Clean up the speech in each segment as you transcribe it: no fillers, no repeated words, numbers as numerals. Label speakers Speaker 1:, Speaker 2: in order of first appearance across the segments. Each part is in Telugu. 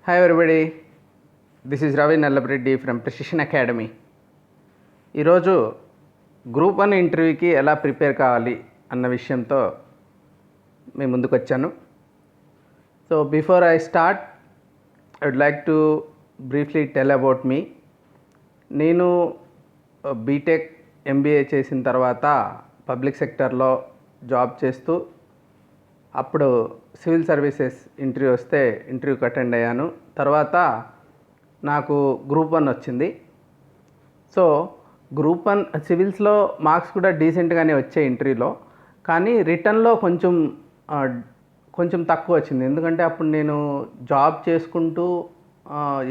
Speaker 1: Hi everybody, this is Ravi Nallapreddy from Precision Academy. ఈరోజు గ్రూప్ 1 ఇంటర్వ్యూకి ఎలా ప్రిపేర్ కావాలి అన్న విషయంతో మీ ముందుకు వచ్చాను. So before I start I would like to briefly tell about me. నేను బీటెక్ ఎంబీఏ చేసిన తర్వాత పబ్లిక్ సెక్టర్లో జాబ్ చేస్తూ అప్పుడు సివిల్ సర్వీసెస్ ఇంటర్వ్యూ వస్తే ఇంటర్వ్యూకి అటెండ్ అయ్యాను. తర్వాత నాకు గ్రూప్ 1 వచ్చింది. సో గ్రూప్ 1 సివిల్స్లో మార్క్స్ కూడా డీసెంట్గానే వచ్చాయి ఇంటర్వ్యూలో, కానీ రిటర్న్లో కొంచెం తక్కువ వచ్చింది. ఎందుకంటే అప్పుడు నేను జాబ్ చేసుకుంటూ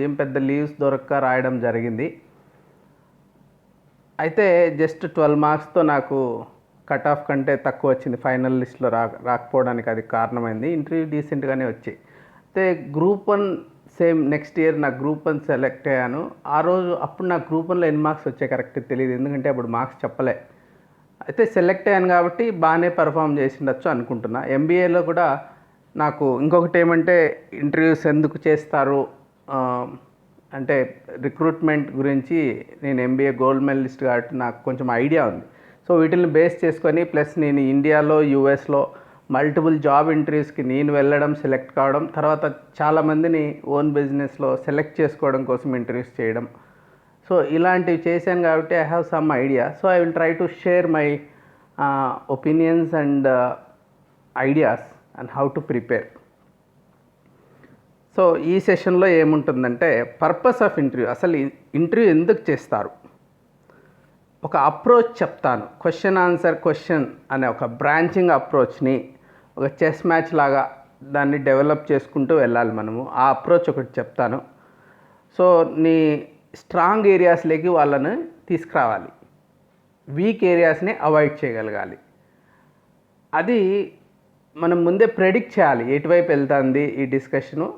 Speaker 1: ఏం పెద్ద లీవ్స్ దొరక్క రాయడం జరిగింది. అయితే జస్ట్ 12 మార్క్స్తో నాకు కట్ ఆఫ్ కంటే తక్కువ వచ్చింది. ఫైనల్ లిస్ట్లో రాకపోవడానికి అది కారణమైంది. ఇంటర్వ్యూ డీసెంట్గానే వచ్చాయి. అయితే గ్రూప్ 1 సేమ్ నెక్స్ట్ ఇయర్ నాకు గ్రూప్ 1 సెలెక్ట్ అయ్యాను. అప్పుడు నాకు గ్రూప్ 1లో ఎన్ని మార్క్స్ వచ్చాయి కరెక్ట్ తెలియదు, ఎందుకంటే అప్పుడు మార్క్స్ చెప్పలే. అయితే సెలెక్ట్ అయ్యాను కాబట్టి బాగానే పర్ఫామ్ చేసిండొచ్చు అనుకుంటున్నా. ఎంబీఏలో కూడా నాకు ఇంకొకటి ఏమంటే ఇంటర్వ్యూస్ ఎందుకు చేస్తారు అంటే రిక్రూట్మెంట్ గురించి నేను ఎంబీఏ గోల్డ్ మెడలిస్ట్ కాబట్టి నాకు కొంచెం ఐడియా ఉంది. సో వీటిని బేస్ చేసుకొని ప్లస్ నేను ఇండియాలో యూఎస్లో మల్టిపుల్ జాబ్ ఇంటర్వ్యూస్కి నేను వెళ్ళడం, సెలెక్ట్ కావడం, తర్వాత చాలామందిని ఓన్ బిజినెస్లో సెలెక్ట్ చేసుకోవడం కోసం ఇంటర్వ్యూస్ చేయడం, సో ఇలాంటివి చేశాను కాబట్టి I have some idea. So I will try to share my opinions and ideas and how to prepare. So ఈ సెషన్లో ఏముంటుందంటే పర్పస్ ఆఫ్ ఇంటర్వ్యూ, అసలు ఇంటర్వ్యూ ఎందుకు చేస్తారు, ఒక అప్రోచ్ చెప్తాను. క్వశ్చన్ ఆన్సర్ క్వశ్చన్ అనే ఒక బ్రాంచింగ్ అప్రోచ్ని ఒక చెస్ మ్యాచ్ లాగా దాన్ని డెవలప్ చేసుకుంటూ వెళ్ళాలి మనము. ఆ అప్రోచ్ ఒకటి చెప్తాను. సో నీ స్ట్రాంగ్ ఏరియాస్లోకి వాళ్ళని తీసుకురావాలి, వీక్ ఏరియాస్ని అవాయిడ్ చేయగలగాలి. అది మనం ముందే ప్రెడిక్ట్ చేయాలి ఎటువైపు వెళ్తుంది ఈ డిస్కషను.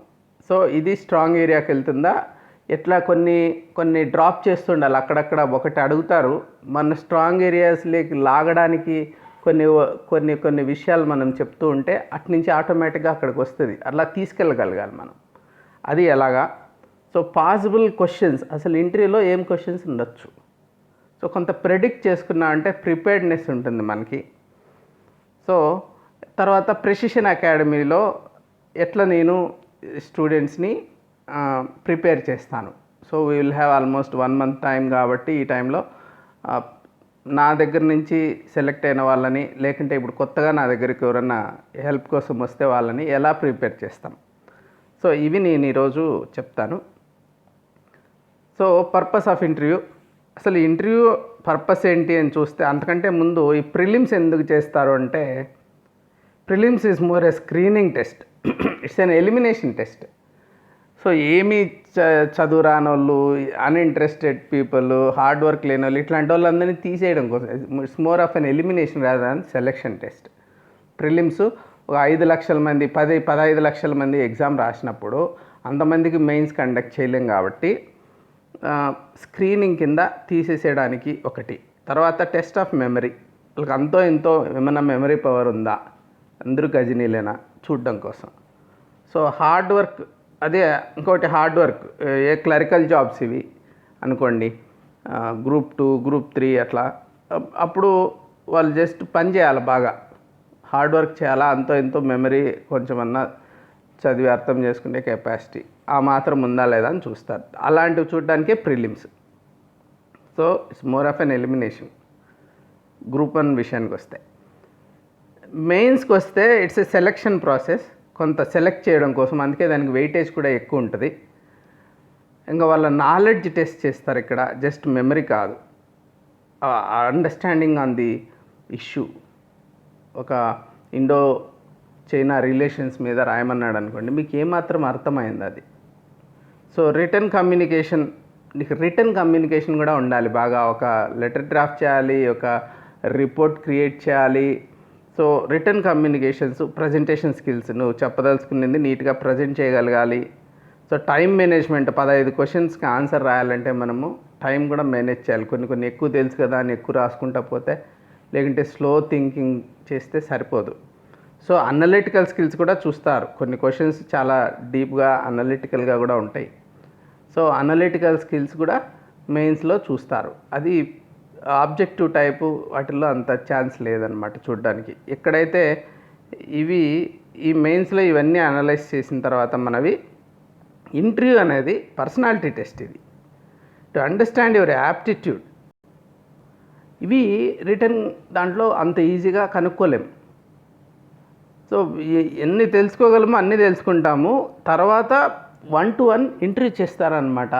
Speaker 1: సో ఇది స్ట్రాంగ్ ఏరియాకి వెళ్తుందా, ఎట్లా కొన్ని డ్రాప్ చేస్తుండాలి. అక్కడక్కడ ఒకటి అడుగుతారు, మన స్ట్రాంగ్ ఏరియాస్లోకి లాగడానికి కొన్ని విషయాలు మనం చెప్తూ ఉంటే అట్నుంచి ఆటోమేటిక్గా అక్కడికి వస్తుంది. అట్లా తీసుకెళ్ళగలగాలి మనం. అది ఎలాగా? సో పాసిబుల్ క్వశ్చన్స్, అసలు ఇంటర్వ్యూలో ఏం క్వశ్చన్స్ ఉండొచ్చు, సో కొంత ప్రెడిక్ట్ చేసుకున్నా అంటే ప్రిపేర్డ్నెస్ ఉంటుంది మనకి. సో తర్వాత ప్రెసిషన్ అకాడమీలో ఎట్లా నేను స్టూడెంట్స్ని ప్రిపేర్ చేస్తాను. So we will have almost 1 month time కాబట్టి ఈ టైంలో నా దగ్గర నుంచి సెలెక్ట్ అయిన వాళ్ళని, లేకుంటే ఇప్పుడు కొత్తగా నా దగ్గరికి ఎవరన్నా హెల్ప్ కోసం వస్తే వాళ్ళని ఎలా ప్రిపేర్ చేస్తాం, సో ఇవి నేను ఈరోజు చెప్తాను. సో పర్పస్ ఆఫ్ ఇంటర్వ్యూ, అసలు ఇంటర్వ్యూ పర్పస్ ఏంటి అని చూస్తే, అంతకంటే ముందు ఈ ప్రిలిమ్స్ ఎందుకు చేస్తారు అంటే, prelims is more A screening test, it's an elimination test. So ఏమీ చదువు రాని వాళ్ళు, అన్ఇంట్రెస్టెడ్ పీపుల్, హార్డ్ వర్క్ లేని వాళ్ళు, ఇట్లాంటి వాళ్ళందరినీ తీసేయడం కోసం, it's more of an elimination rather than selection test. Prelims ఒక 5 లక్షల మంది 15 లక్షల మంది ఎగ్జామ్ రాసినప్పుడు అంతమందికి మెయిన్స్ కండక్ట్ చేయలేం కాబట్టి స్క్రీనింగ్ కింద తీసేసేయడానికి ఒకటి. తర్వాత టెస్ట్ ఆఫ్ మెమరీ, వాళ్ళకి అంతో ఎంతో ఏమైనా మెమరీ పవర్ ఉందా, అందరూ గజనీలేనా చూడడం కోసం. సో హార్డ్ వర్క్, అదే ఇంకోటి హార్డ్ వర్క్, ఏ క్లరికల్ జాబ్స్ ఇవి అనుకోండి, గ్రూప్ 2 గ్రూప్ 3 అట్లా, అప్పుడు వాళ్ళు జస్ట్ పని చేయాలి, బాగా హార్డ్ వర్క్ చేయాలా, అంతో ఎంతో మెమరీ కొంచెమన్నా చదివి అర్థం చేసుకునే కెపాసిటీ ఆ మాత్రం ఉందా లేదా అని చూస్తారు. అలాంటివి చూడడానికే prelims. So it's more of an elimination group 1 విషయానికి వస్తే. మెయిన్స్కి వస్తే ఇట్స్ ఎ సెలెక్షన్ ప్రాసెస్, కొంత సెలెక్ట్ చేయడం కోసం, అందుకే దానికి వెయిటేజ్ కూడా ఎక్కువ ఉంటుంది. ఇంకా వాళ్ళ నాలెడ్జ్ టెస్ట్ చేస్తారు ఇక్కడ, జస్ట్ మెమరీ కాదు, అండర్స్టాండింగ్ ఆన్ ది ఇష్యూ. ఒక ఇండో చైనా రిలేషన్స్ మీద రాయమన్నాడు అనుకోండి, మీకు ఏమాత్రం అర్థమైంది అది. సో రిటర్న్ కమ్యూనికేషన్, నీకు రిటర్న్ కమ్యూనికేషన్ కూడా ఉండాలి బాగా. ఒక లెటర్ డ్రాఫ్ట్ చేయాలి, ఒక రిపోర్ట్ క్రియేట్ చేయాలి. So return communications, presentation skills, నువ్వు చెప్పదలుచుకునేది నీట్గా ప్రజెంట్ చేయగలగాలి. సో టైం మేనేజ్మెంట్, 15 క్వశ్చన్స్కి ఆన్సర్ రాయాలంటే మనము టైం కూడా మేనేజ్ చేయాలి. కొన్ని ఎక్కువ తెలుసు కదా అని ఎక్కువ రాసుకుంటా పోతే, లేకుంటే స్లో థింకింగ్ చేస్తే సరిపోదు. సో అనలిటికల్ స్కిల్స్ కూడా చూస్తారు. కొన్ని క్వశ్చన్స్ చాలా డీప్గా అనలిటికల్గా కూడా ఉంటాయి. సో అనలిటికల్ స్కిల్స్ కూడా మెయిన్స్లో చూస్తారు. అది ఆబ్జెక్టివ్ టైపు వాటిల్లో అంత ఛాన్స్ లేదనమాట చూడడానికి. ఎక్కడైతే ఈ మెయిన్స్లో ఇవన్నీ అనలైజ్ చేసిన తర్వాత మనవి ఇంటర్వ్యూ అనేది పర్సనాలిటీ టెస్ట్. ఇది టు అండర్స్టాండ్ యువర్ యాప్టిట్యూడ్. ఇవి రిటర్న్ దాంట్లో అంత ఈజీగా కనుక్కోలేం. సో ఎన్ని తెలుసుకోగలమో అన్నీ తెలుసుకుంటాము. తర్వాత 1-to-1 ఇంటర్వ్యూ చేస్తారనమాట.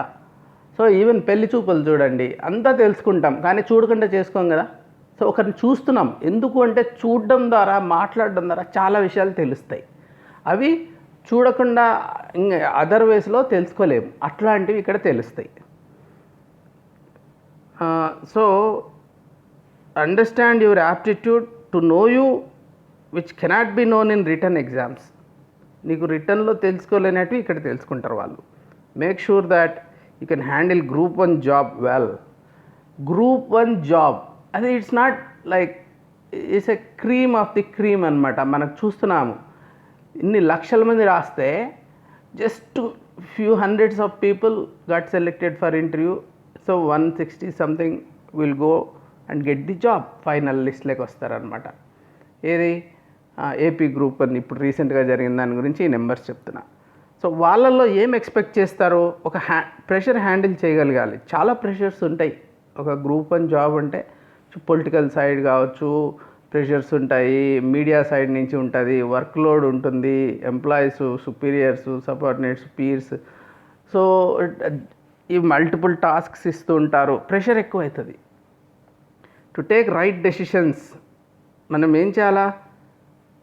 Speaker 1: సో ఈవెన్ పెళ్లి చూపులు చూడండి, అంతా తెలుసుకుంటాం కానీ చూడకుండా చేసుకోం కదా. సో ఒకరిని చూస్తున్నాం ఎందుకు అంటే చూడడం ద్వారా, మాట్లాడడం ద్వారా చాలా విషయాలు తెలుస్తాయి. అవి చూడకుండా ఇంకా అదర్ వేస్లో తెలుసుకోలేము. అట్లాంటివి ఇక్కడ తెలుస్తాయి. So understand your aptitude to know you which cannot be known in written exams. నీకు రిటర్న్లో తెలుసుకోలేనట్టు ఇక్కడ తెలుసుకుంటారు వాళ్ళు. Make sure that you can handle Group 1 job well. Group 1 job అది it's not like it's a cream of the cream అనమాట. మనకు చూస్తున్నాము ఇన్ని లక్షల మంది రాస్తే just few hundreds of people got selected for interview. So 160 something will go and get the job. Final లిస్ట్లోకి వస్తారనమాట. ఏది ఏపీ Group 1 ఇప్పుడు రీసెంట్గా జరిగిన దాని గురించి ఈ నెంబర్స్ చెప్తున్నా. సో వాళ్ళల్లో ఏం ఎక్స్పెక్ట్ చేస్తారో ఒక ప్రెషర్ హ్యాండిల్ చేయగలగాలి. చాలా ప్రెషర్స్ ఉంటాయి ఒక Group 1 జాబ్ అంటే. పొలిటికల్ సైడ్ కావచ్చు, ప్రెషర్స్ ఉంటాయి, మీడియా సైడ్ నుంచి ఉంటుంది, వర్క్లోడ్ ఉంటుంది, employees, superiors, subordinates, peers. So ఈ మల్టిపుల్ టాస్క్స్ ఇస్తూ ఉంటారు, ప్రెషర్ ఎక్కువ అవుతుంది. టు టేక్ రైట్ డెసిషన్స్, మనం ఏం చేయాలా?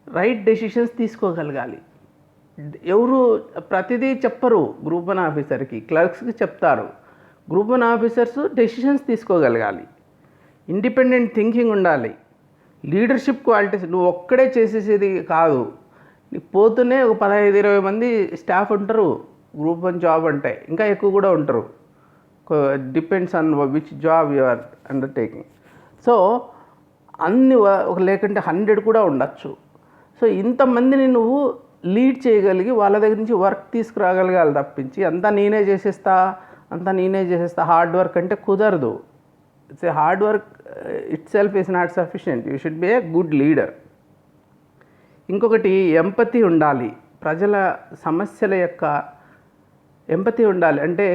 Speaker 1: రైట్ డెసిషన్స్ తీసుకోగలగాలి. ఎవరు ప్రతిదీ చెప్పరు Group 1 ఆఫీసర్కి, క్లర్క్స్కి చెప్తారు. Group 1 ఆఫీసర్స్ డెసిషన్స్ తీసుకోగలగాలి. ఇండిపెండెంట్ థింకింగ్ ఉండాలి. లీడర్షిప్ క్వాలిటీస్, నువ్వు ఒక్కడే చేసేసేది కాదు. నీకు పోతూనే ఒక 15-20 మంది స్టాఫ్ ఉంటారు Group 1 జాబ్ అంటే, ఇంకా ఎక్కువ కూడా ఉంటారు. Depends on which job you are undertaking. So అన్ని లేకుంటే 100 కూడా ఉండొచ్చు. సో ఇంతమందిని నువ్వు లీడ్ చేయగలిగి వాళ్ళ దగ్గర నుంచి వర్క్ తీసుకురాగలగాలి తప్పించి అంతా నేనే చేసేస్తా హార్డ్ వర్క్ అంటే కుదరదు. It's a hard work it self is not sufficient. You should be a good leader. ఇంకొకటి ఎంపతి ఉండాలి. ప్రజల సమస్యల యొక్క ఎంపతి ఉండాలి. అంటే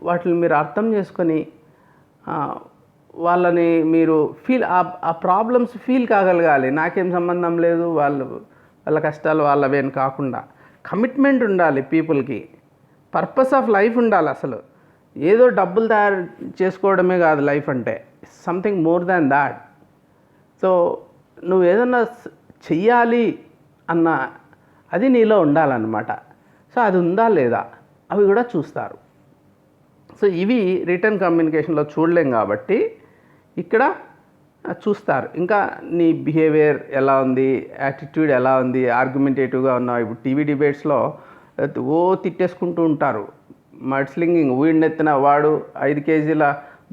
Speaker 1: వాటిని మీరు అర్థం చేసుకొని వాళ్ళని మీరు ఆ ప్రాబ్లమ్స్ ఫీల్ కాగలగాలి. నాకేం సంబంధం లేదు, వాళ్ళ కష్టాలు వాళ్ళవేం కాకుండా కమిట్మెంట్ ఉండాలి పీపుల్కి. పర్పస్ ఆఫ్ లైఫ్ ఉండాలి. అసలు ఏదో డబ్బులు తయారు చేసుకోవడమే కాదు లైఫ్ అంటే, something more than that. So నువ్వు ఏదన్నా చెయ్యాలి అన్న అది నీలో ఉండాలన్నమాట. సో అది ఉందా లేదా అవి కూడా చూస్తారు. సో ఇవి రిటర్న్ కమ్యూనికేషన్లో చూడలేం కాబట్టి ఇక్కడ చూస్తారు. ఇంకా నీ బిహేవియర్ ఎలా ఉంది, యాటిట్యూడ్ ఎలా ఉంది, ఆర్గ్యుమెంటేటివ్గా ఉన్నావు. ఇప్పుడు టీవీ డిబేట్స్లో తిట్టేసుకుంటూ ఉంటారు. మడ్స్లింగింగ్, వీడినెత్తిన వాడు 5 కేజీల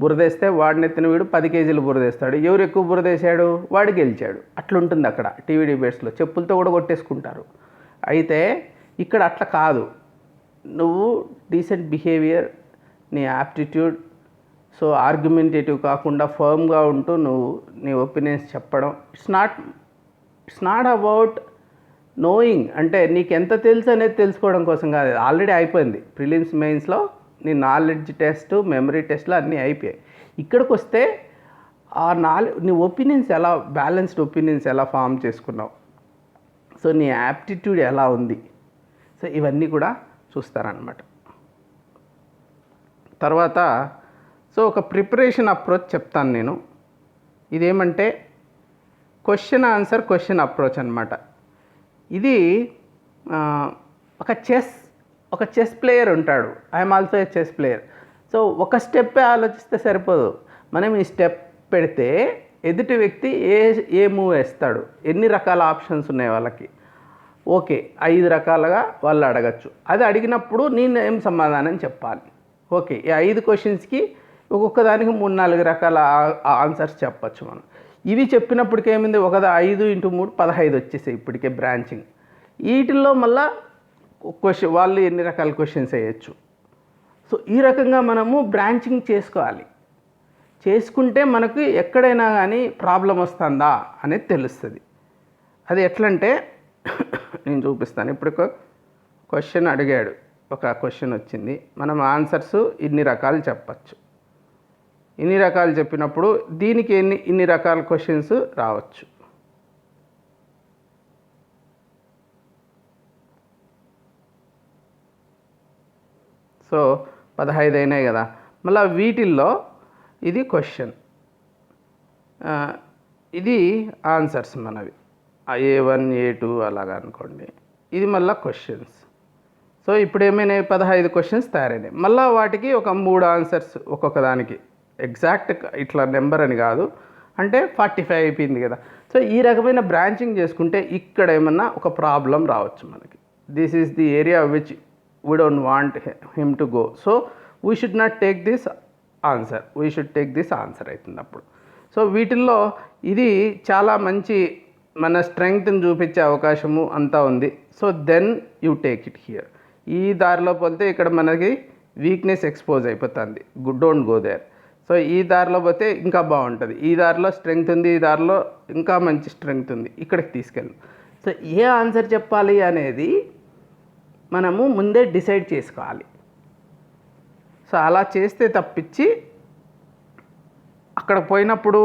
Speaker 1: బురదేస్తే వాడినెత్తిన వీడు 10 కేజీలు బురదేస్తాడు. ఎవరు ఎక్కువ బురదేశాడు వాడు గెలిచాడు. అట్లుంటుంది అక్కడ టీవీ డిబేట్స్లో. చెప్పులతో కూడా కొట్టేసుకుంటారు. అయితే ఇక్కడ అట్లా కాదు. నువ్వు డీసెంట్ బిహేవియర్, నీ యాప్టిట్యూడ్, సో ఆర్గ్యుమెంటేటివ్ కాకుండా ఫర్మ్గా ఉంటూ నువ్వు నీ ఒపీనియన్స్ చెప్పడం. ఇట్స్ నాట్ అబౌట్ నోయింగ్, అంటే నీకు ఎంత తెలుసు అనేది తెలుసుకోవడం కోసం కాదు. ఆల్రెడీ అయిపోయింది. ప్రిలిమ్స్ మెయిన్స్లో నీ నాలెడ్జ్ టెస్ట్, మెమరీ టెస్ట్లో అన్నీ అయిపోయాయి. ఇక్కడికి వస్తే ఆ నీ ఒపీనియన్స్ ఎలా, బ్యాలెన్స్డ్ ఒపీనియన్స్ ఎలా ఫామ్ చేసుకున్నావు, సో నీ యాప్టిట్యూడ్ ఎలా ఉంది, సో ఇవన్నీ కూడా చూస్తారనమాట. తర్వాత సో ఒక ప్రిపరేషన్ అప్రోచ్ చెప్తాను నేను. ఇదేమంటే క్వశ్చన్ ఆన్సర్ క్వశ్చన్ అప్రోచ్ అనమాట. ఇది ఒక చెస్ ప్లేయర్ ఉంటాడు. I'm also a chess player. So ఒక స్టెప్పే ఆలోచిస్తే సరిపోదు. మనం ఈ స్టెప్ పెడితే ఎదుటి వ్యక్తి ఏ మూవ్ వేస్తాడు, ఎన్ని రకాల ఆప్షన్స్ ఉన్నాయి వాళ్ళకి, ఓకే 5 రకాలుగా వాళ్ళు అడగచ్చు. అది అడిగినప్పుడు నేను ఏం సమాధానం చెప్పాలి. ఓకే, ఈ 5 క్వశ్చన్స్కి ఒక్కొక్క దానికి 3-4 రకాల ఆన్సర్స్ చెప్పచ్చు మనం. ఇవి చెప్పినప్పటికి ఏమైంది, ఒక 5 × 3 15 వచ్చేసాయి ఇప్పటికే బ్రాంచింగ్. వీటిల్లో మళ్ళా క్వశ్చన్ వాళ్ళు ఎన్ని రకాల క్వశ్చన్స్ వేయచ్చు. సో ఈ రకంగా మనము బ్రాంచింగ్ చేసుకోవాలి. చేసుకుంటే మనకు ఎక్కడైనా కానీ ప్రాబ్లం వస్తుందా అనేది తెలుస్తుంది. అది ఎట్లంటే నేను చూపిస్తాను. ఇప్పుడు ఒక క్వశ్చన్ అడిగాడు, ఒక క్వశ్చన్ వచ్చింది, మనం ఆన్సర్స్ ఇన్ని రకాలు చెప్పచ్చు. ఇన్ని రకాలు చెప్పినప్పుడు దీనికి ఇన్ని రకాల క్వశ్చన్స్ రావచ్చు. సో 15 అయినాయి కదా. మళ్ళీ వీటిల్లో ఇది క్వశ్చన్, ఇది ఆన్సర్స్ మనవి A1 A2 అలాగా అనుకోండి. ఇది మళ్ళీ క్వశ్చన్స్. సో ఇప్పుడు ఏమైనాయి, 15 క్వశ్చన్స్ తయారైనాయి. మళ్ళీ వాటికి ఒక 3 ఆన్సర్స్ ఒక్కొక్క దానికి. ఎగ్జాక్ట్ ఇట్లా నెంబర్ అని కాదు, అంటే 45 అయిపోయింది కదా. సో ఈ రకమైన బ్రాంచింగ్ చేసుకుంటే ఇక్కడ ఏమన్నా ఒక ప్రాబ్లం రావచ్చు మనకి. This is the area which we don't want him to go. So we should not take this answer, we should take this answer అవుతుంది అప్పుడు. సో వీటిల్లో ఇది చాలా మంచి మన స్ట్రెంగ్త్ని చూపించే అవకాశము అంతా ఉంది. So then you take it here. ఈ దారిలో పోతే ఇక్కడ మనకి వీక్నెస్ ఎక్స్పోజ్ అయిపోతుంది. Don't go there. సో ఈ దారిలో పోతే ఇంకా బాగుంటుంది. ఈ దారిలో స్ట్రెంగ్త్ ఉంది, ఈ దారిలో ఇంకా మంచి స్ట్రెంగ్త్ ఉంది, ఇక్కడికి తీసుకెళ్ళు. సో ఏ ఆన్సర్ చెప్పాలి అనేది మనము ముందే డిసైడ్ చేసుకోవాలి. సో అలా చేస్తే తప్పించి అక్కడ పోయినప్పుడు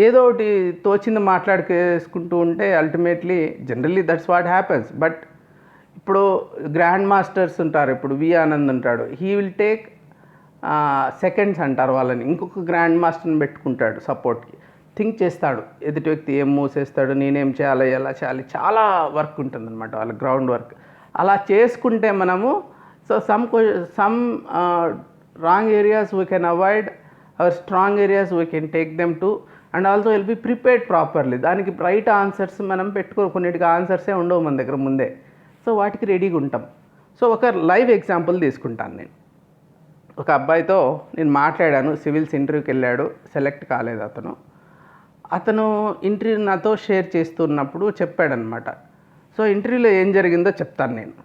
Speaker 1: ఏదో ఒకటి తోచింది మాట్లాడుకేసుకుంటూ ఉంటే ultimately generally that's what happens. But ఇప్పుడు గ్రాండ్ మాస్టర్స్ ఉంటారు, ఇప్పుడు వి ఆనంద్ ఉంటాడు, హీ విల్ టేక్ సెకండ్స్ అంటారు వాళ్ళని, ఇంకొక గ్రాండ్ మాస్టర్ని పెట్టుకుంటాడు సపోర్ట్కి. థింక్ చేస్తాడు ఎదుటి వ్యక్తి ఏం మూసేస్తాడు, నేనేం చేయాలి, ఎలా చేయాలి, చాలా వర్క్ ఉంటుంది అనమాట వాళ్ళ గ్రౌండ్ వర్క్. అలా చేసుకుంటే మనము so some wrong areas we can avoid, hour strong areas we can take them to, and also will be prepared properly. దానికి రైట్ ఆన్సర్స్ మనం కొన్నిటికి ఆన్సర్సే ఉండవు మన దగ్గర ముందే. సో వాటికి రెడీగా ఉంటాం. సో ఒక లైవ్ ఎగ్జాంపుల్ తీసుకుంటాను నేను. ఒక అబ్బాయితో నేను మాట్లాడాను, సివిల్స్ ఇంటర్వ్యూకి వెళ్ళాడు, సెలెక్ట్ కాలేదు అతను ఇంటర్వ్యూ నాతో షేర్ చేస్తున్నప్పుడు చెప్పాడనమాట. సో ఇంటర్వ్యూలో ఏం జరిగిందో చెప్తాను నేను.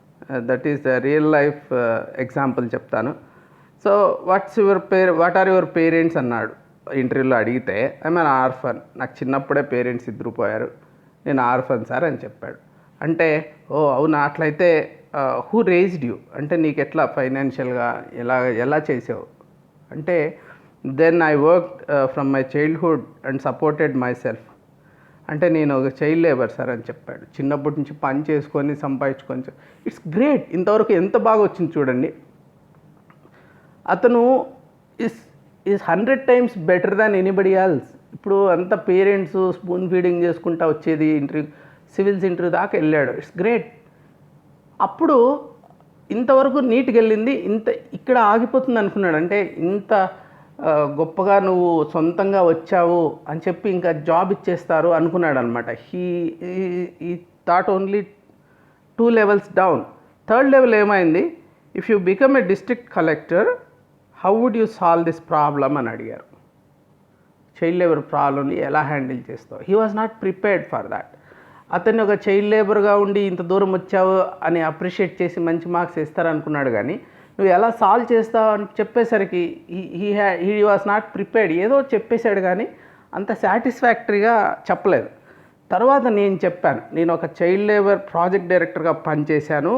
Speaker 1: That is real life example చెప్తాను. So what are your parents అన్నాడు ఇంటర్వ్యూలో అడిగితే. ఐ మీన్ ఆర్ఫన్, నాకు చిన్నప్పుడే పేరెంట్స్ ఇద్దరు పోయారు, నేను ఆర్ఫన్ సార్ అని చెప్పాడు. అంటే ఓ అవునా, అట్లయితే హూ రేజ్డ్ యూ, అంటే నీకు ఎట్లా ఫైనాన్షియల్గా ఎలా చేసావు అంటే, then I work from my childhood and supported myself. అంటే నేను ఒక చైల్డ్ లేబర్ సార్ అని చెప్పాడు. చిన్నప్పటి నుంచి పని చేసుకొని సంపాదించుకొని. It's great. ఇంతవరకు ఎంత బాగా వచ్చింది చూడండి. అతను is 100 times better than anybody else. ఇప్పుడు అంత పేరెంట్స్ స్పూన్ ఫీడింగ్ చేసుకుంటా వచ్చేది ఇంటర్వ్యూ, సివిల్స్ ఇంటర్వ్యూ దాకా వెళ్ళాడు. It's great. అప్పుడు ఇంతవరకు నీట్గా వెళ్ళింది, ఇక్కడ ఆగిపోతుంది అనుకున్నాడు. అంటే ఇంత గొప్పగా నువ్వు సొంతంగా వచ్చావు అని చెప్పి ఇంకా జాబ్ ఇచ్చేస్తారు అనుకున్నాడు అనమాట. ఈ thought only 2 levels down. Third level ఏమైంది, if you become a district collector how would you solve this problem అని అడిగారు. చైల్డ్ లేబర్ ప్రాబ్లమ్ని ఎలా హ్యాండిల్ చేస్తావు. He was not prepared for that. అతన్ని ఒక చైల్డ్ లేబర్గా ఉండి ఇంత దూరం వచ్చావు అని అప్రిషియేట్ చేసి మంచి మార్క్స్ ఇస్తారనుకున్నాడు. కానీ నువ్వు ఎలా సాల్వ్ చేస్తావు అని చెప్పేసరికి హీ వాజ్ నాట్ ప్రిపేర్డ్. ఏదో చెప్పేశాడు కానీ అంత సాటిస్ఫాక్టరీగా చెప్పలేదు. తర్వాత నేను చెప్పాను, నేను ఒక చైల్డ్ లేబర్ ప్రాజెక్ట్ డైరెక్టర్గా పనిచేశాను,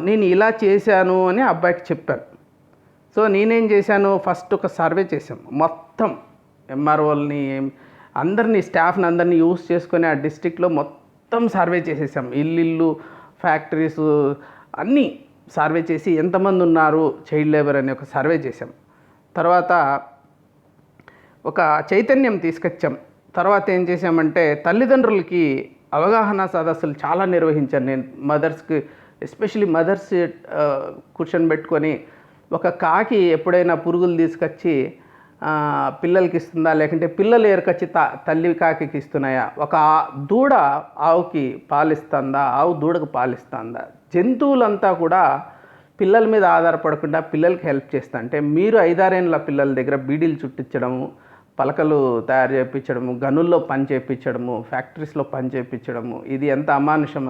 Speaker 1: నేను ఇలా చేశాను అని అబ్బాయికి చెప్పాను. సో నేనేం చేశాను, ఫస్ట్ ఒక సర్వే చేశాం, మొత్తం ఎంఆర్ఓల్ని అందరినీ స్టాఫ్ని అందరినీ యూస్ చేసుకొని ఆ డిస్ట్రిక్ట్లో మొత్తం సర్వే చేసేసాం. ఇల్లు ఫ్యాక్టరీస్ అన్నీ సర్వే చేసి ఎంతమంది ఉన్నారు చైల్డ్ లేబర్ అని ఒక సర్వే చేసాం. తర్వాత ఒక చైతన్యం తీసుకొచ్చాం. తర్వాత ఏం చేసామంటే తల్లిదండ్రులకి అవగాహన సదస్సులు చాలా నిర్వహించాను నేను. మదర్స్కి ఎస్పెషలీ మదర్స్ కూర్చొని పెట్టుకొని, ఒక కాకి ఎప్పుడైనా పురుగులు తీసుకొచ్చి పిల్లలకి ఇస్తుందా, లేకుంటే పిల్లలు ఏరుకొచ్చి తల్లి కాకి ఇస్తున్నాయా, ఒక దూడ ఆవుకి పాలిస్తుందా, ఆవు దూడకు పాలిస్తుందా, జంతువులంతా కూడా పిల్లల మీద ఆధారపడకుండా పిల్లలకి హెల్ప్ చేస్తా. అంటే మీరు 5-6 ఏళ్ళ పిల్లల దగ్గర బీడీలు చుట్టించడము, పలకలు తయారు చేయించడము, గనుల్లో పని చేయించడము, ఫ్యాక్టరీస్లో పని చేయించడము, ఇది ఎంత అమానుషం.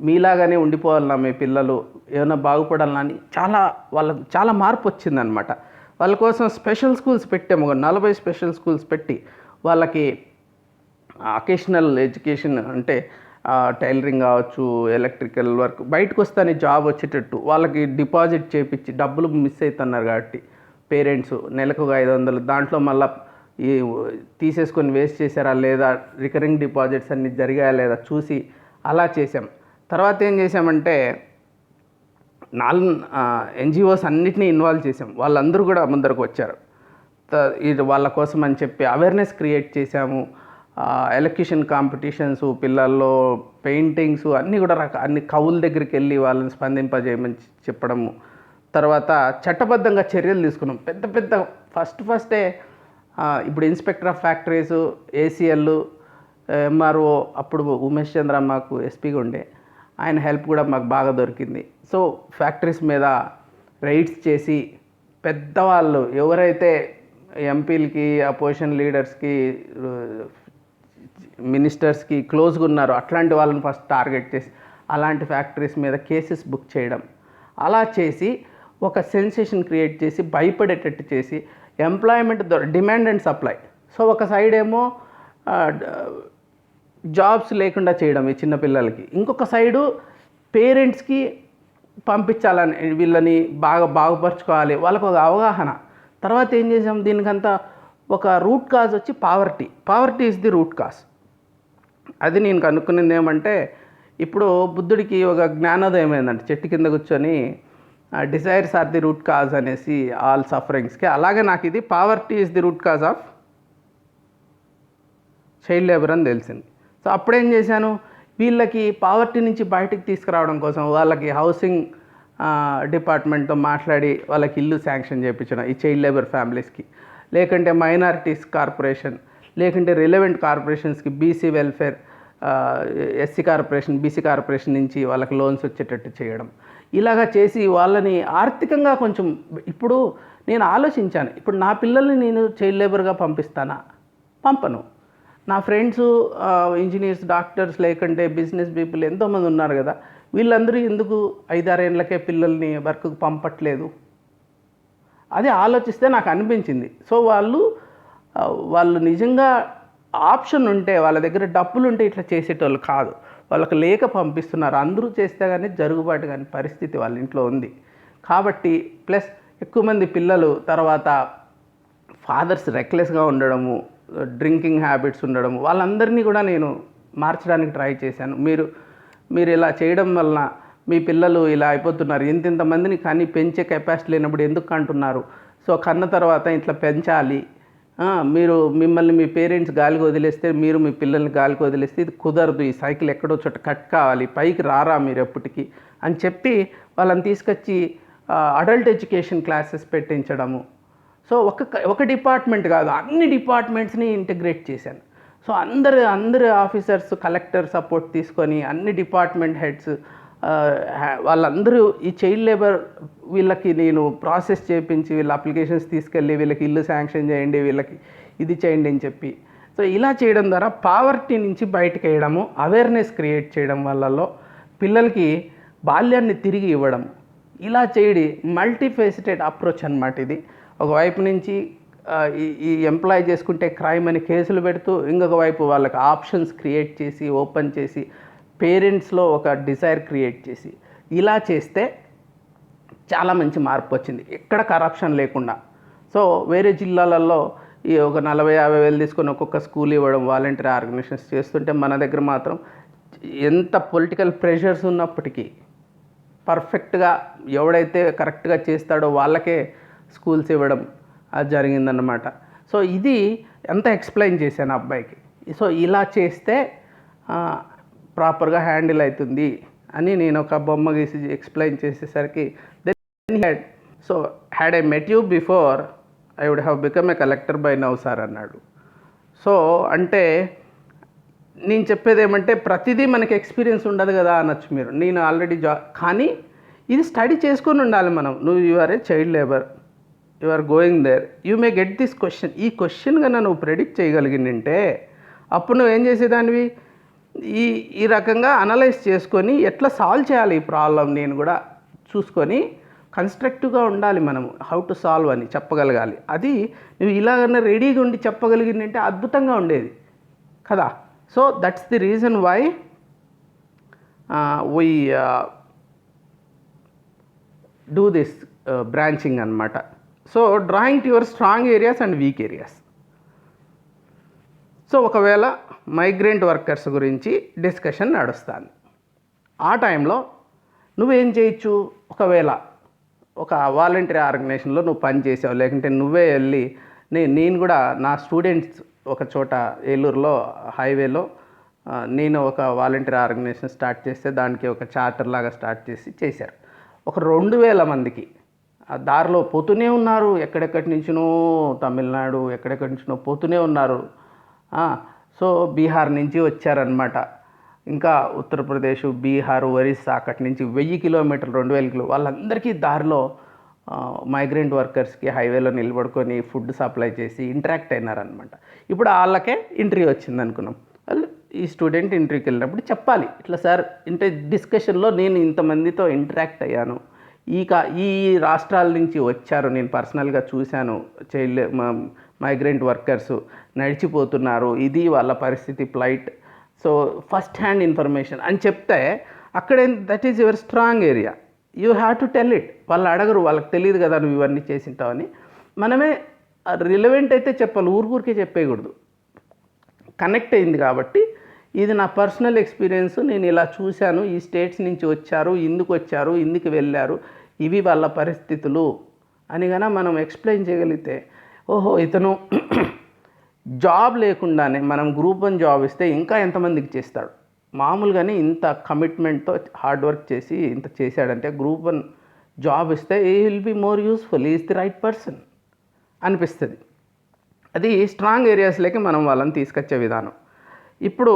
Speaker 1: మీలాగానే ఉండిపోవాలన్నా మీ పిల్లలు, ఏమైనా బాగుపడాలన్నా అని వాళ్ళకు చాలా మార్పు వచ్చిందనమాట. వాళ్ళ కోసం స్పెషల్ స్కూల్స్ పెట్టాము, ఒక 40 స్పెషల్ స్కూల్స్ పెట్టి వాళ్ళకి అకేషనల్ ఎడ్యుకేషన్ అంటే టైలరింగ్ కావచ్చు, ఎలక్ట్రికల్ వర్క్, బయటకు వస్తానే జాబ్ వచ్చేటట్టు వాళ్ళకి డిపాజిట్ చేయించి, డబ్బులు మిస్ అవుతున్నారు కాబట్టి పేరెంట్స్ నెలకు 500, దాంట్లో మళ్ళీ ఈ తీసేసుకొని వేస్ట్ చేశారా లేదా, రికరింగ్ డిపాజిట్స్ అన్నీ జరిగాయా లేదా చూసి అలా చేసాం. తర్వాత ఏం చేసామంటే 4 NGOs అన్నిటినీ ఇన్వాల్వ్ చేసాం. వాళ్ళందరూ కూడా ముందరకు వచ్చారు. ఇది వాళ్ళ కోసం అని చెప్పి అవేర్నెస్ క్రియేట్ చేశాము. ఎలక్యూషన్ కాంపిటీషన్స్, పిల్లల్లో పెయింటింగ్స్ అన్నీ కూడా అన్ని కవుల దగ్గరికి వెళ్ళి వాళ్ళని స్పందింపజేయమని చెప్పడము. తర్వాత చట్టబద్ధంగా చర్యలు తీసుకున్నాం. పెద్ద పెద్ద ఫస్టే ఇప్పుడు inspector of factories, ACL, MRO, అప్పుడు ఉమేష్ చంద్ర మాకు ఎస్పీగా ఉండే, ఆయన హెల్ప్ కూడా మాకు బాగా దొరికింది. సో ఫ్యాక్టరీస్ మీద రైడ్స్ చేసి పెద్దవాళ్ళు ఎవరైతే ఎంపీలకి, అపోజిషన్ లీడర్స్కి, మినిస్టర్స్కి క్లోజ్గా ఉన్నారో అట్లాంటి వాళ్ళని ఫస్ట్ టార్గెట్ చేసి అలాంటి ఫ్యాక్టరీస్ మీద కేసెస్ బుక్ చేయడం, అలా చేసి ఒక సెన్సేషన్ క్రియేట్ చేసి భయపడేటట్టు చేసి employment demand and supply. So ఒక సైడ్ ఏమో జాబ్స్ లేకుండా చేయడం ఈ చిన్నపిల్లలకి, ఇంకొక సైడు పేరెంట్స్కి పంపించాలని, వీళ్ళని బాగుపరచుకోవాలి, వాళ్ళకు ఒక అవగాహన. తర్వాత ఏం చేసాం, దీనికంతా ఒక రూట్ కాజ్ వచ్చి poverty is the root cause. అది నేను కనుక్కున్నది ఏమంటే, ఇప్పుడు బుద్ధుడికి ఒక జ్ఞానోదయం ఏంటంటే చెట్టు కింద కూర్చొని desires are the root cause అనేసి ఆల్ సఫరింగ్స్కి, అలాగే నాకు ఇది poverty is the root cause of child labour అని తెలిసింది. సో అప్పుడేం చేశాను, వీళ్ళకి పావర్టీ నుంచి బయటికి తీసుకురావడం కోసం వాళ్ళకి హౌసింగ్ డిపార్ట్మెంట్తో మాట్లాడి వాళ్ళకి ఇల్లు శాంక్షన్ చేయించడం ఈ చైల్డ్ లేబర్ ఫ్యామిలీస్కి, లేకుంటే మైనారిటీస్ కార్పొరేషన్, లేకుంటే రిలవెంట్ కార్పొరేషన్స్కి BC welfare, SC corporation, BC corporation నుంచి వాళ్ళకి లోన్స్ వచ్చేటట్టు చేయడం. ఇలాగా చేసి వాళ్ళని ఆర్థికంగా కొంచెం, ఇప్పుడు నేను ఆలోచించాను, ఇప్పుడు నా పిల్లల్ని నేను చైల్డ్ లేబర్గా పంపిస్తానా? పంపను. నా ఫ్రెండ్స్ ఇంజనీర్స్, డాక్టర్స్, లేకుంటే బిజినెస్ పీపుల్ ఎంతోమంది ఉన్నారు కదా, వీళ్ళందరూ ఎందుకు 5-6 ఏళ్ళకే పిల్లల్ని వర్క్కి పంపట్లేదు? అది ఆలోచిస్తే నాకు అనిపించింది. సో వాళ్ళు నిజంగా ఆప్షన్ ఉంటే, వాళ్ళ దగ్గర డబ్బులు ఉంటే ఇట్లా చేసేటోళ్ళు కాదు, వాళ్ళకి లేక పంపిస్తున్నారు. అందరూ చేస్తే కానీ జరుగుబాటు కానీ పరిస్థితి వాళ్ళ ఇంట్లో ఉంది కాబట్టి, ప్లస్ ఎక్కువ మంది పిల్లలు, తర్వాత ఫాదర్స్ రెక్లెస్గా ఉండడము, డ్రింకింగ్ హ్యాబిట్స్ ఉండడము, వాళ్ళందరినీ కూడా నేను మార్చడానికి ట్రై చేశాను. మీరు ఇలా చేయడం వలన మీ పిల్లలు ఇలా అయిపోతున్నారు, ఇంతమందిని కానీ పెంచే కెపాసిటీ లేనప్పుడు ఎందుకు కంటున్నారు? సో కన్న తర్వాత ఇట్లా పెంచాలి, మిమ్మల్ని మీ పేరెంట్స్ గాలికి వదిలేస్తే, మీరు మీ పిల్లల్ని గాలికి వదిలేస్తే ఇది కుదరదు, ఈ సైకిల్ ఎక్కడో చోట కట్ కావాలి, పైకి రారా మీరు ఎప్పటికీ అని చెప్పి వాళ్ళని తీసుకొచ్చి అడల్ట్ ఎడ్యుకేషన్ క్లాసెస్ పెట్టించడము. సో ఒక డిపార్ట్మెంట్ కాదు, అన్ని డిపార్ట్మెంట్స్ని ఇంటిగ్రేట్ చేశాను. సో అందరు ఆఫీసర్స్, కలెక్టర్ సపోర్ట్ తీసుకొని అన్ని డిపార్ట్మెంట్ హెడ్స్, వాళ్ళందరూ ఈ చైల్డ్ లేబర్ వీళ్ళకి నేను ప్రాసెస్ చేయించి, వీళ్ళ అప్లికేషన్స్ తీసుకెళ్ళి వీళ్ళకి ఇల్లు శాంక్షన్ చేయండి, వీళ్ళకి ఇది చేయండి అని చెప్పి, సో ఇలా చేయడం ద్వారా పావర్టీ నుంచి బయటకు వేయడము, అవేర్నెస్ క్రియేట్ చేయడం వల్ల పిల్లలకి బాల్యాన్ని తిరిగి ఇవ్వడం, ఇలా చేయడి మల్టీఫేసిటెడ్ అప్రోచ్ అనమాట ఇది. ఒకవైపు నుంచి ఈ ఎంప్లాయ్ చేసుకుంటే క్రైమ్ అని కేసులు పెడుతూ, ఇంకొక వైపు వాళ్ళకి ఆప్షన్స్ క్రియేట్ చేసి, ఓపెన్ చేసి, పేరెంట్స్లో ఒక డిజైర్ క్రియేట్ చేసి, ఇలా చేస్తే చాలా మంచి మార్పు వచ్చింది, ఎక్కడ కరప్షన్ లేకుండా. సో వేరే జిల్లాలలో ఈ ఒక 40-50 వేలు తీసుకొని ఒక్కొక్క స్కూల్ ఇవ్వడం, వాలంటీర్ ఆర్గనైజేషన్స్ చేస్తుంటే, మన దగ్గర మాత్రం ఎంత పొలిటికల్ ప్రెషర్స్ ఉన్నప్పటికీ పర్ఫెక్ట్గా ఎవడైతే కరెక్ట్గా చేస్తాడో వాళ్ళకే స్కూల్స్ ఇవ్వడం అది జరిగిందన్నమాట. సో ఇది ఎంత ఎక్స్ప్లెయిన్ చేశాను అబ్బాయికి. సో ఇలా చేస్తే ప్రాపర్గా హ్యాండిల్ అవుతుంది అని నేను ఒక బొమ్మ గీసి ఎక్స్ప్లెయిన్ చేసేసరికి, so had I met you before I would have become a collector by now sir అన్నాడు. సో అంటే నేను చెప్పేది ఏమంటే, ప్రతిదీ మనకి ఎక్స్పీరియన్స్ ఉండదు కదా అనొచ్చు మీరు. నేను ఆల్రెడీ కానీ ఇది స్టడీ చేసుకొని ఉండాలి మనం. You are a child labour, you are going there, you may get this question. ఈ క్వశ్చన్ కన్నా నువ్వు ప్రెడిక్ట్ చేయగలిగిందంటే అప్పుడు నువ్వు ఏం చేసేదానివి, ఈ ఈ రకంగా అనలైజ్ చేసుకొని ఎట్లా సాల్వ్ చేయాలి ఈ ప్రాబ్లం నేను కూడా చూసుకొని కన్స్ట్రక్టివ్గా ఉండాలి. మనం హౌ టు సాల్వ్ అని చెప్పగలగాలి. అది నువ్వు ఇలాగన్నా రెడీగా ఉండి చెప్పగలిగిందంటే అద్భుతంగా ఉండేది కదా. So that's the reason why we do this branching అనమాట. So drawing to your strong areas and weak areas. So ఒకవేళ మైగ్రెంట్ వర్కర్స్ గురించి డిస్కషన్ నడుస్తుంది, ఆ టైంలో నువ్వేం చేయొచ్చు, ఒకవేళ ఒక వాలంటరీ ఆర్గనైజేషన్లో నువ్వు పని చేసావు, లేకుంటే నువ్వే వెళ్ళి నేను కూడా నా స్టూడెంట్స్ ఒక చోట ఏలూరులో హైవేలో నేను ఒక వాలంటరీ ఆర్గనైజేషన్ స్టార్ట్ చేస్తే దానికి ఒక చార్టర్ లాగా స్టార్ట్ చేశారు. ఒక 2000 మందికి ఆ దారిలో పోతూనే ఉన్నారు, ఎక్కడెక్కడి నుంచినో తమిళనాడు ఎక్కడెక్కడి నుంచినో పోతూనే ఉన్నారు. సో బీహార్ నుంచి వచ్చారనమాట, ఇంకా ఉత్తరప్రదేశ్, బీహార్, ఒరిస్సా, అక్కడి నుంచి 1000 కిలోమీటర్లు 2000 కిలో వాళ్ళందరికీ దారిలో మైగ్రెంట్ వర్కర్స్కి హైవేలో నిలబడుకొని ఫుడ్ సప్లై చేసి ఇంటరాక్ట్ అయినారనమాట. ఇప్పుడు వాళ్ళకే ఇంటర్వ్యూ వచ్చింది అనుకున్నాం. వాళ్ళు ఈ స్టూడెంట్ ఇంటర్వ్యూకి వెళ్ళినప్పుడు చెప్పాలి, ఇట్లా సార్ డిస్కషన్లో నేను ఇంతమందితో ఇంటరాక్ట్ అయ్యాను, ఈ రాష్ట్రాల నుంచి వచ్చారు, నేను పర్సనల్గా చూశాను, మైగ్రెంట్ వర్కర్స్ నడిచిపోతున్నారు, ఇది వాళ్ళ పరిస్థితి, flight, so first hand information అని చెప్తే అక్కడే that is your strong area. You have to tell it. వాళ్ళు అడగరు, వాళ్ళకి తెలియదు కదా నువ్వు ఇవన్నీ చేసింటావని. మనమే రిలవెంట్ అయితే చెప్పాలి, ఊరికే చెప్పేయకూడదు. కనెక్ట్ అయింది కాబట్టి ఇది నా పర్సనల్ ఎక్స్పీరియన్స్, నేను ఇలా చూశాను, ఈ స్టేట్స్ నుంచి వచ్చారు, ఇందుకు వచ్చారు, ఇందుకు వెళ్ళారు, ఇవి వాళ్ళ పరిస్థితులు అని కన్నా మనం ఎక్స్ప్లెయిన్ చేయగలిగితే, ఓహో ఇతను జాబ్ లేకుండానే మనం గ్రూప్ 1 జాబ్ ఇస్తే ఇంకా ఎంతమందికి చేస్తాడు, మామూలుగానే ఇంత కమిట్మెంట్తో హార్డ్ వర్క్ చేసి ఇంత చేశాడంటే గ్రూప్ 1 జాబ్ ఇస్తే ఈ will be more useful, is the right person అనిపిస్తుంది. అది స్ట్రాంగ్ ఏరియాస్లోకి మనం వాళ్ళని తీసుకొచ్చే విధానం. ఇప్పుడు